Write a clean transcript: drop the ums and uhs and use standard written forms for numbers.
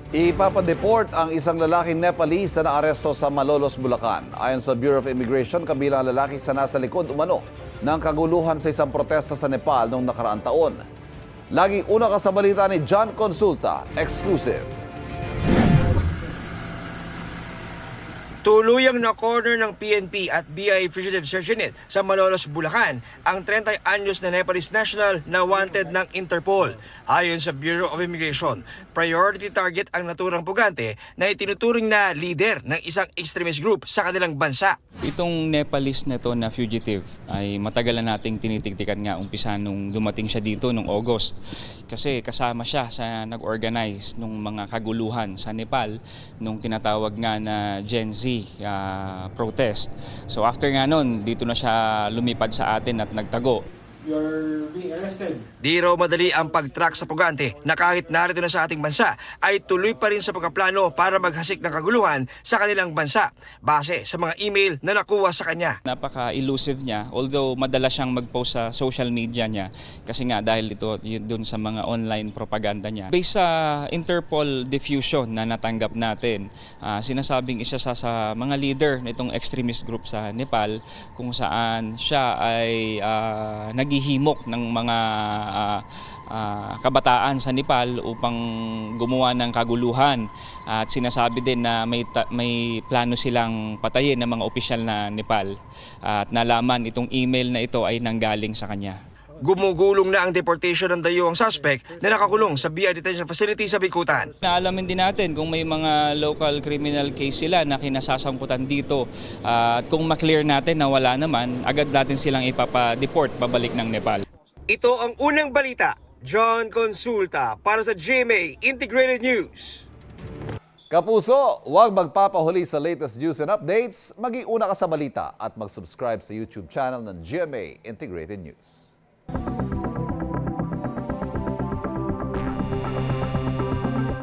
Ipapadeport ang isang lalaking Nepalese na naaresto sa Malolos, Bulacan. Ayon sa Bureau of Immigration, kabilang ang lalaki sa nasa likod umano ng kaguluhan sa isang protesta sa Nepal noong nakaraang taon. Laging una ka sa balita ni John Consulta, exclusive. Tuluyang na-corner ng PNP at BI Fugitive Search Unit sa Malolos, Bulacan ang 30 anyos na Nepalese national na wanted ng Interpol. Ayon sa Bureau of Immigration, priority target ang naturang pugante na itinuturing na leader ng isang extremist group sa kanilang bansa. Itong Nepalese na to na fugitive ay matagal na nating tinitigtikan nga umpisa nung dumating siya dito nung August. Kasi kasama siya sa nag-organize nung mga kaguluhan sa Nepal nung tinatawag nga na Gen Z protest. So after nga nun, dito na siya lumipad sa atin at nagtago. You're being arrested. Di raw madali ang pag-track sa pugante na kahit narito na sa ating bansa ay tuloy pa rin sa pagkaplano para maghasik ng kaguluhan sa kanilang bansa base sa mga email na nakuha sa kanya. Napaka-elusive niya, although madalas siyang mag-post sa social media niya kasi nga dahil ito dun sa mga online propaganda niya. Based sa Interpol diffusion na natanggap natin, sinasabing isa sa mga leader nitong extremist group sa Nepal kung saan siya ay naghihimok ng mga kabataan sa Nepal upang gumawa ng kaguluhan at sinasabi din na may plano silang patayin ng mga opisyal na Nepal at nalaman itong email na ito ay nanggaling sa kanya. Gumugulong na ang deportation ng dayuhang suspect na nakakulong sa BI Detention Facility sa Bikutan. Naalamin din natin kung may mga local criminal case sila na kinasasangkutan dito at kung maklear natin na wala naman, agad natin silang ipapadeport pabalik ng Nepal. Ito ang unang balita. John Consulta para sa GMA Integrated News. Kapuso, huwag magpapahuli sa latest news and updates. Mag-iuna ka sa balita at mag-subscribe sa YouTube channel ng GMA Integrated News.